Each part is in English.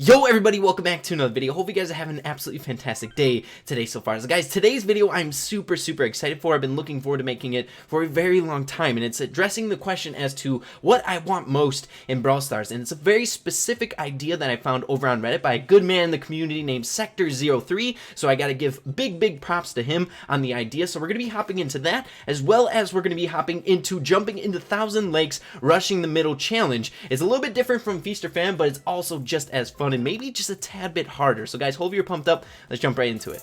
Yo everybody, welcome back to another video. Hope you guys are having an absolutely fantastic day today so far. So guys, today's video I'm super excited for. I've been looking forward to making it for a very long time, and it's addressing the question as to what I want most in Brawl Stars. And it's a very specific idea that I found over on Reddit by a good man in the community named Sector03. So I gotta give big props to him on the idea. So we're gonna be hopping into that, as well as we're gonna be hopping into jumping into 1,000 lakes, rushing the middle challenge. It's a little bit different from Feast or Fan, but it's also just as fun and maybe just a tad bit harder. So guys, hope you're pumped up. Let's jump right into it.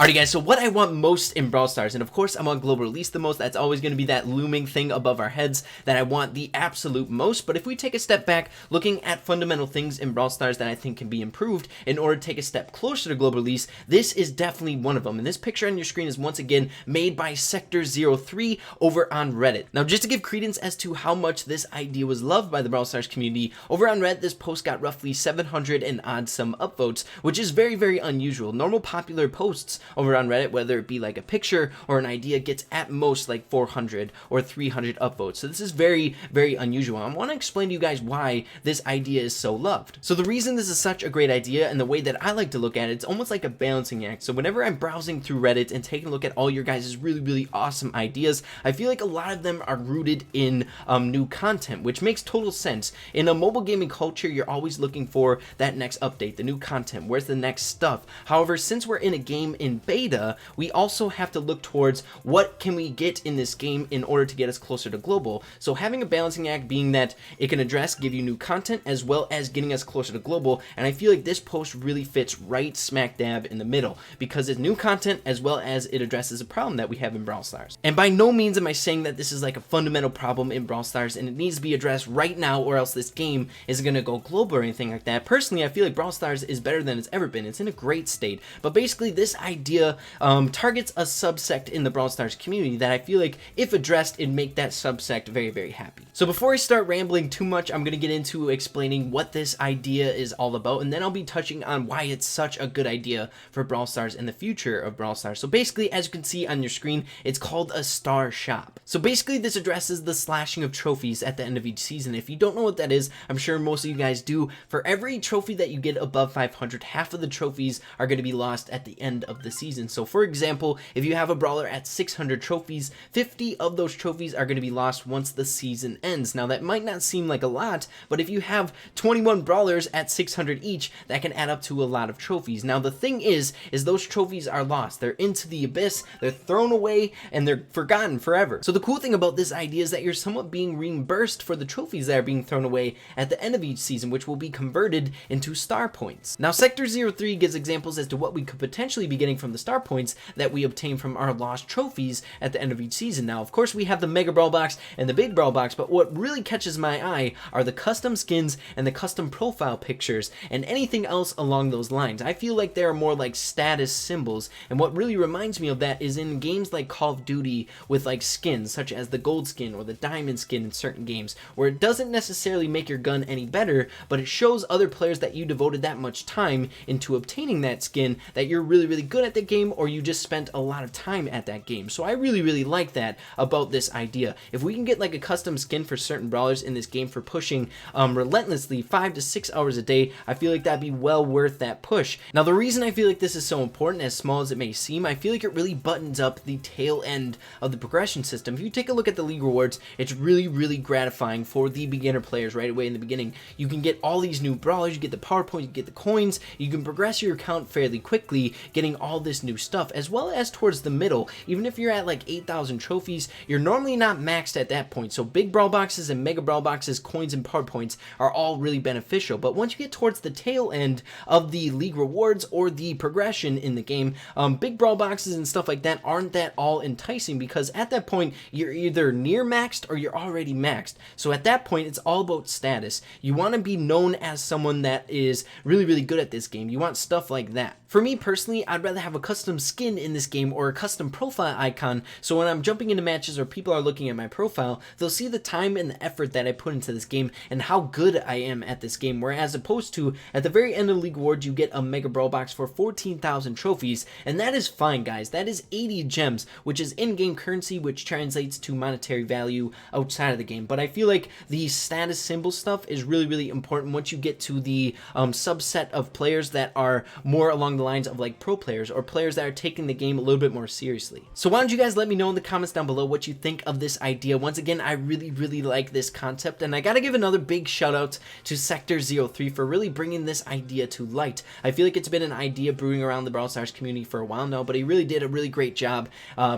Alrighty guys, so what I want most in Brawl Stars, and of course I want global release the most. That's always going to be that looming thing above our heads that I want the absolute most. But if we take a step back, looking at fundamental things in Brawl Stars that I think can be improved in order to take a step closer to global release, this is definitely one of them. And this picture on your screen is once again made by Sector03 over on Reddit. Now just to give credence as to how much this idea was loved by the Brawl Stars community, over on Reddit this post got roughly 700 and odd some upvotes, which is very unusual. Normal popular posts over on Reddit, whether it be like a picture or an idea, gets at most like 400 or 300 upvotes. So this is very unusual. I want to explain to you guys why this idea is so loved. So the reason this is such a great idea, and the way that I like to look at it, it's almost like a balancing act. So whenever I'm browsing through Reddit and taking a look at all your guys' really awesome ideas, I feel like a lot of them are rooted in new content, which makes total sense. In a mobile gaming culture, you're always looking for that next update, the new content, where's the next stuff. However, since we're in a game in beta, we also have to look towards what can we get in this game in order to get us closer to global. So having a balancing act being that it can address, give you new content, as well as getting us closer to global. And I feel like this post really fits right smack dab in the middle, because it's new content as well as it addresses a problem that we have in Brawl Stars. And by no means am I saying that this is like a fundamental problem in Brawl Stars and it needs to be addressed right now, or else this game is going to go global or anything like that. Personally, I feel like Brawl Stars is better than it's ever been. It's in a great state. But basically this idea targets a subsect in the Brawl Stars community that I feel like if addressed, it'd make that subsect very happy. So before I start rambling too much, I'm going to get into explaining what this idea is all about, and then I'll be touching on why it's such a good idea for Brawl Stars and the future of Brawl Stars. So basically, as you can see on your screen, it's called a star shop. So basically this addresses the slashing of trophies at the end of each season. If you don't know what that is, I'm sure most of you guys do. For every trophy that you get above 500, half of the trophies are going to be lost at the end of the season. So for example, if you have a brawler at 600 trophies, 50 of those trophies are going to be lost once the season ends. Now that might not seem like a lot, but if you have 21 brawlers at 600 each, that can add up to a lot of trophies. Now the thing is those trophies are lost. They're into the abyss, they're thrown away, and they're forgotten forever. So the cool thing about this idea is that you're somewhat being reimbursed for the trophies that are being thrown away at the end of each season, which will be converted into star points. Now Sector03 gives examples as to what we could potentially be getting from the star points that we obtain from our lost trophies at the end of each season. Now of course we have the Mega Brawl Box and the Big Brawl Box, but what really catches my eye are the custom skins and the custom profile pictures and anything else along those lines. I feel like they're more like status symbols, and what really reminds me of that is in games like Call of Duty with like skins such as the gold skin or the diamond skin in certain games, where it doesn't necessarily make your gun any better, but it shows other players that you devoted that much time into obtaining that skin, that you're really good at the game, or you just spent a lot of time at that game. So I really like that about this idea. If we can get like a custom skin for certain brawlers in this game for pushing relentlessly 5 to 6 hours a day, I feel like that'd be well worth that push. Now the reason I feel like this is so important, as small as it may seem, I feel like it really buttons up the tail end of the progression system. If you take a look at the league rewards, it's really gratifying for the beginner players right away in the beginning. You can get all these new brawlers, you get the power points, you get the coins, you can progress your account fairly quickly, getting all this new stuff, as well as towards the middle. Even if you're at like 8,000 trophies, you're normally not maxed at that point. So big brawl boxes and mega brawl boxes, coins and power points are all really beneficial. But once you get towards the tail end of the league rewards or the progression in the game, big brawl boxes and stuff like that aren't that all enticing, because at that point you're either near maxed or you're already maxed. So at that point it's all about status. You want to be known as someone that is really good at this game. You want stuff like that. For me personally, I'd rather have have a custom skin in this game or a custom profile icon, so when I'm jumping into matches or people are looking at my profile, they'll see the time and the effort that I put into this game and how good I am at this game, whereas opposed to at the very end of League Awards you get a Mega Brawl Box for 14,000 trophies, and that is fine, guys. That is 80 gems, which is in-game currency, which translates to monetary value outside of the game. But I feel like the status symbol stuff is really important once you get to the subset of players that are more along the lines of like pro players or players that are taking the game a little bit more seriously. So why don't you guys let me know in the comments down below what you think of this idea. Once again, I really like this concept, and I gotta give another big shout out to Sector 03 for really bringing this idea to light. I feel like it's been an idea brewing around the Brawl Stars community for a while now, but he really did a really great job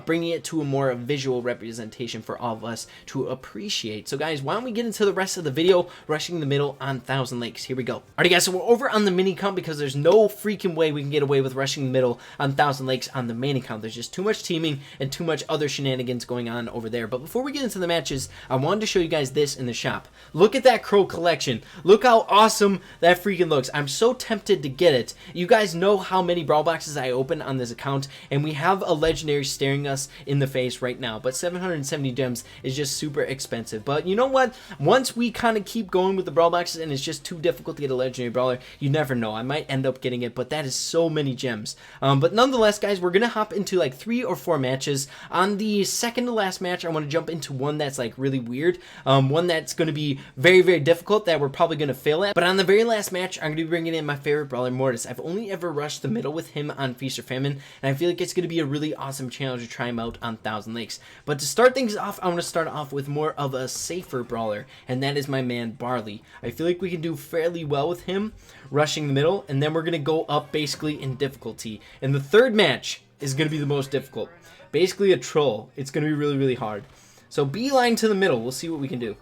bringing it to a more visual representation for all of us to appreciate. So guys, why don't we get into the rest of the video, rushing the middle on 1,000 Lakes. Here we go. Alrighty guys, so we're over on the mini account because there's no freaking way we can get away with rushing the middle on 1,000 Lakes on the main account. There's just too much teaming and too much other shenanigans going on over there. But before we get into the matches, I wanted to show you guys this in the shop. Look at that crow collection. Look how awesome that freaking looks. I'm so tempted to get it. You guys know how many Brawl Boxes I open on this account, and we have a legendary staring us in the face right now, but 770 gems is just super expensive. But you know what? Once we kind of keep going with the Brawl Boxes and it's just too difficult to get a legendary brawler, you never know. I might end up getting it, but that is so many gems. But nonetheless, guys, we're gonna hop into like 3 or 4 matches. On the second to last match, I want to jump into one that's like really weird, one that's going to be very difficult that we're probably going to fail at. But on the very last match, I'm going to be bringing in my favorite brawler, Mortis. I've only ever rushed the middle with him on Feast or Famine, and I feel like it's going to be a really awesome challenge to try him out on 1,000 Lakes. But to start things off, I want to start off with more of a safer brawler, and that is my man Barley. I feel like we can do fairly well with him rushing the middle, and then we're going to go up basically in difficulty. And the third match is going to be the most difficult. Basically a troll. It's going to be really hard. So beeline to the middle. We'll see what we can do.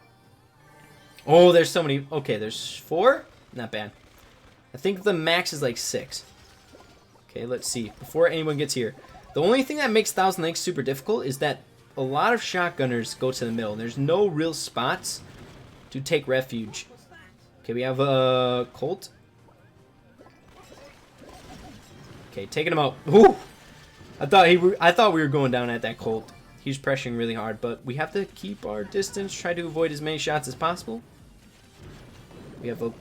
Oh, there's so many. Okay, there's 4. Not bad. I think the max is like 6. Okay, let's see. Before anyone gets here. The only thing that makes 1,000 Lakes super difficult is that a lot of shotgunners go to the middle. There's no real spots to take refuge. Okay, we have a Colt. Okay, taking him out. Ooh! I thought we were going down at that Colt. He's pressuring really hard, but we have to keep our distance, try to avoid as many shots as possible. We have a...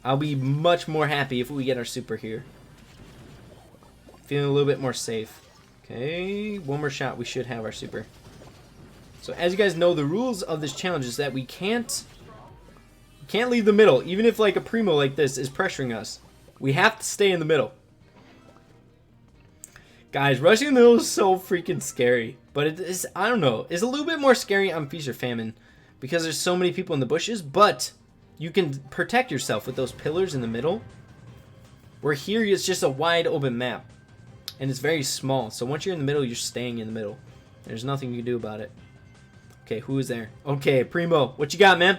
I'll be much more happy if we get our super here. Feeling a little bit more safe. Okay, one more shot, we should have our super. So as you guys know, the rules of this challenge is that we can't leave the middle, even if like a primo like this is pressuring us. We have to stay in the middle. Guys, rushing in the middle is so freaking scary. But it is, I don't know, it's a little bit more scary on Feast or Famine because there's so many people in the bushes, but you can protect yourself with those pillars in the middle. Where here it's just a wide open map. And it's very small. So once you're in the middle, you're staying in the middle. There's nothing you can do about it. Okay, who is there? Okay, Primo, what you got, man?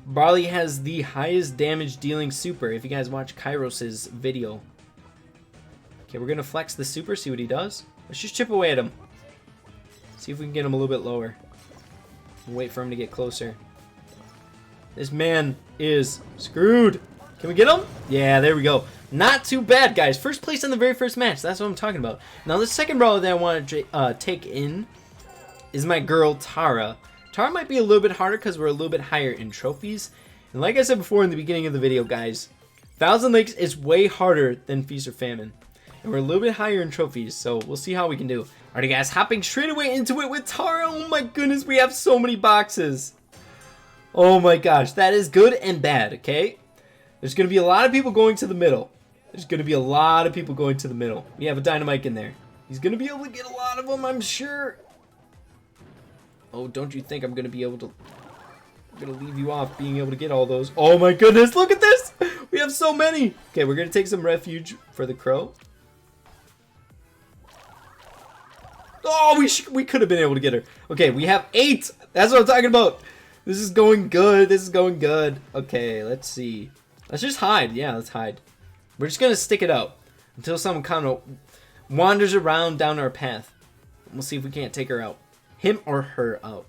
Barley has the highest damage dealing super if you guys watch Kairos's video. Okay, we're going to flex the super, see what he does. Let's just chip away at him. See if we can get him a little bit lower. Wait for him to get closer. This man is screwed. Can we get him? Yeah, there we go. Not too bad, guys. First place in the very first match. That's what I'm talking about. Now, the second brawler that I want to take in is my girl, Tara. Tara might be a little bit harder because we're a little bit higher in trophies. And like I said before in the beginning of the video, guys, 1,000 Lakes is way harder than Feast or Famine. And we're a little bit higher in trophies, so we'll see how we can do. Alrighty, guys, hopping straight away into it with Tara. Oh my goodness, we have so many boxes. Oh my gosh, that is good and bad, okay? There's going to be a lot of people going to the middle. There's going to be a lot of people going to the middle. We have a Dynamite in there. He's going to be able to get a lot of them, I'm sure. Oh, don't you think I'm going to be able to... I'm going to leave you off being able to get all those. Oh my goodness, look at this. We have so many. Okay, we're going to take some refuge for the crow. Oh, we could have been able to get her. Okay, we have 8. That's what I'm talking about. This is going good. This is going good. Okay, let's see. Let's just hide. Yeah, let's hide. We're just going to stick it out until someone kind of wanders around down our path. We'll see if we can't take her out. Him or her out.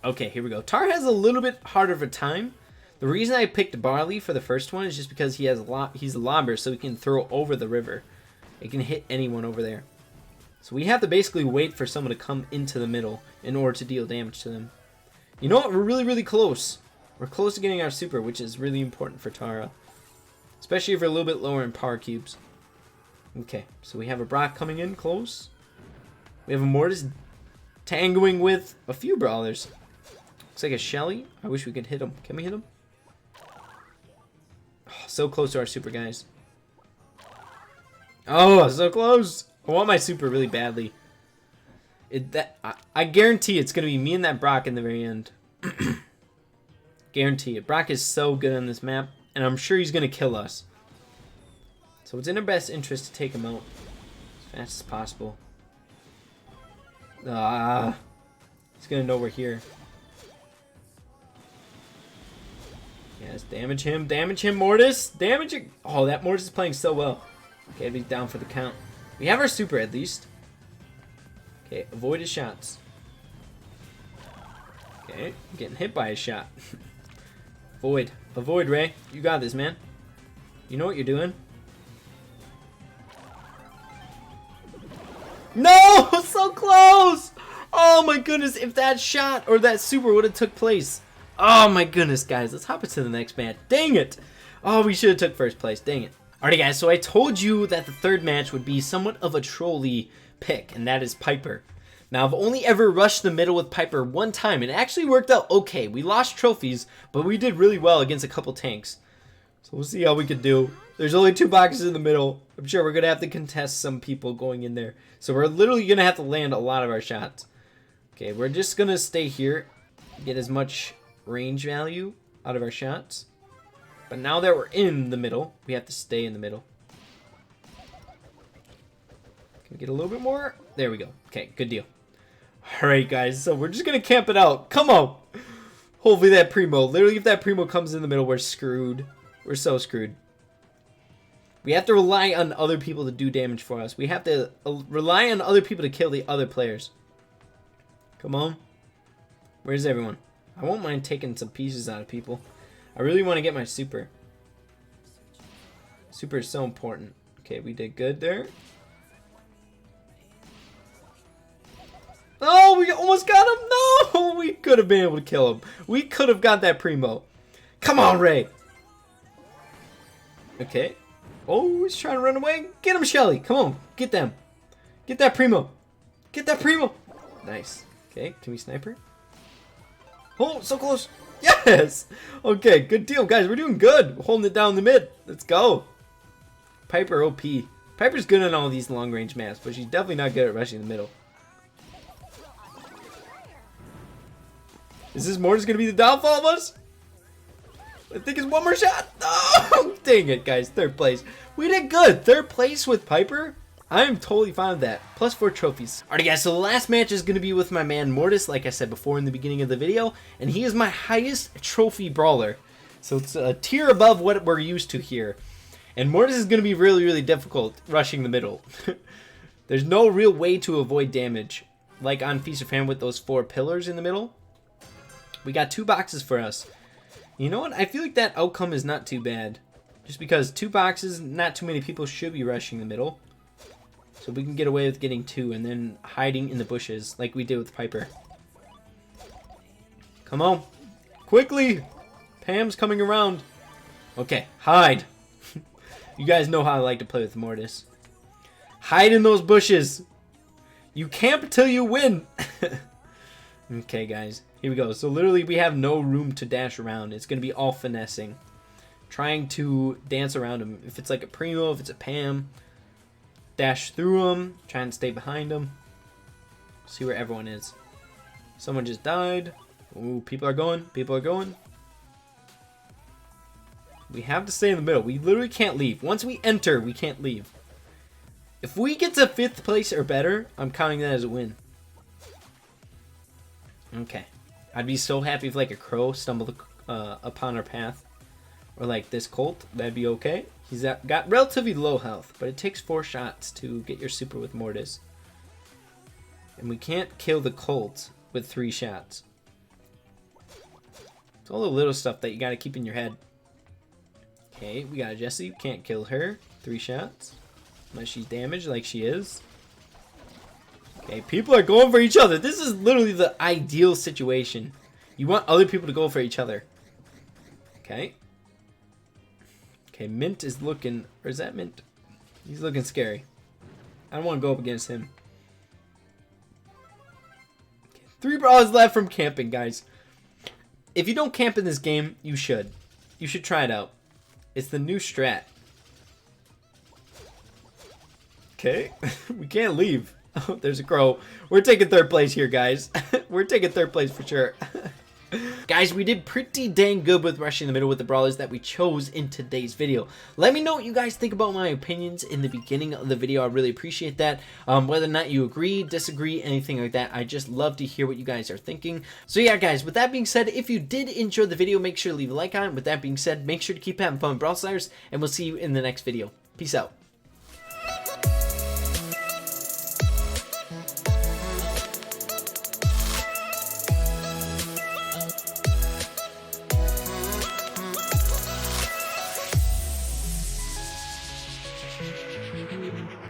Okay, here we go. Tara has a little bit harder of a time The reason I picked Barley for the first one is just because he's a lobber, so he can throw over the river. It can hit anyone over there. So we have to basically wait for someone to come into the middle in order to deal damage to them. You know what? We're really, really close. We're close to getting our super, which is really important for Tara. Especially if we're a little bit lower in power cubes. Okay, so we have a Brock coming in close. We have a Mortis tangoing with a few brawlers. Looks like a Shelly. I wish we could hit him. Can we hit him? Oh, so close to our super, guys. Oh, so close. I want my super really badly. I guarantee it's going to be me and that Brock in the very end. Guarantee it. Brock is so good on this map, and I'm sure he's going to kill us. So it's in our best interest to take him out as fast as possible. He's going to know we're here. Yes, damage him, Mortis. Damage it. Oh, that Mortis is playing so well. Okay, he's down for the count. We have our super at least. Okay, avoid his shots. Okay, I'm getting hit by a shot. Avoid. Avoid, Ray. You got this, man. You know what you're doing. No! So close! Oh my goodness, if that shot or that super would have took place. Oh my goodness, guys. Let's hop into the next match. Dang it! Oh, we should have took first place. Dang it. Alrighty, guys, so I told you that the third match would be somewhat of a trolley pick, and that is Piper. Now, I've only ever rushed the middle with Piper one time, and it actually worked out okay. We lost trophies, but we did really well against a couple tanks. So we'll see how we can do. There's only 2 boxes in the middle. I'm sure we're going to have to contest some people going in there. So we're literally going to have to land a lot of our shots. Okay, we're just going to stay here, get as much range value out of our shots. But now that we're in the middle, we have to stay in the middle. Can we get a little bit more? There we go. Okay, good deal. Alright, guys, so we're just going to camp it out. Come on! Hopefully that Primo. Literally, if that Primo comes in the middle, we're screwed. We're so screwed. We have to rely on other people to do damage for us. We have to rely on other people to kill the other players. Come on. Where's everyone? I won't mind taking some pieces out of people. I really want to get my super. Super is so important. Okay, we did good there. Oh, we almost got him. No, we could have been able to kill him. We could have got that Primo. Come on, Ray. Okay. Oh, he's trying to run away. Get him, Shelly. Come on. Get them. Get that Primo. Get that Primo. Nice. Okay, can we snipe her? Oh, so close. Yes. Okay, good deal, guys. We're doing good. We're holding it down the mid. Let's go. Piper OP. Piper's good on all these long-range maps, but she's definitely not good at rushing the middle. Is this Mortis going to be the downfall of us? I think it's one more shot. Oh, dang it, guys. Third place. We did good. Third place with Piper. I am totally fine with that. Plus 4 trophies. Alright, guys. So the last match is going to be with my man Mortis, like I said before in the beginning of the video. And he is my highest trophy brawler. So it's a tier above what we're used to here. And Mortis is going to be really, really difficult rushing the middle. There's no real way to avoid damage. Like on Feast or Famine with those 4 pillars in the middle. We got 2 boxes for us. You know what? I feel like that outcome is not too bad. Just because 2 boxes, not too many people should be rushing the middle. So we can get away with getting 2 and then hiding in the bushes like we did with Piper. Come on. Quickly. Pam's coming around. Okay, hide. You guys know how I like to play with Mortis. Hide in those bushes. You camp till you win. Okay, guys. Here we go. So literally we have no room to dash around. It's going to be all finessing. Trying to dance around him. If it's like a Primo, if it's a Pam. Dash through him. Try and stay behind him. See where everyone is. Someone just died. Ooh, people are going. People are going. We have to stay in the middle. We literally can't leave. Once we enter, we can't leave. If we get to 5th place or better, I'm counting that as a win. Okay. I'd be so happy if like a crow stumbled upon our path. Or like this Colt. That'd be okay. He's got relatively low health. But it takes 4 shots to get your super with Mortis. And we can't kill the Colt with 3 shots. It's all the little stuff that you gotta keep in your head. Okay, we got Jessie. Can't kill her. 3 shots. Unless she's damaged like she is. Okay, people are going for each other. This is literally the ideal situation. You want other people to go for each other. Okay. Okay, Mint is looking... Or is that Mint? He's looking scary. I don't want to go up against him. Okay, 3 brawlers left from camping, guys. If you don't camp in this game, you should. You should try it out. It's the new strat. Okay, we can't leave. Oh, there's a crow. We're taking 3rd place here, guys. We're taking 3rd place for sure. Guys, we did pretty dang good with rushing the middle with the brawlers that we chose in today's video. Let me know what you guys think about my opinions in the beginning of the video. I really appreciate that. Whether or not you agree, disagree, anything like that, I just love to hear what you guys are thinking. So yeah, guys, with that being said, if you did enjoy the video, make sure to leave a like on it. With that being said, make sure to keep having fun with Brawl Stars, and we'll see you in the next video. Peace out.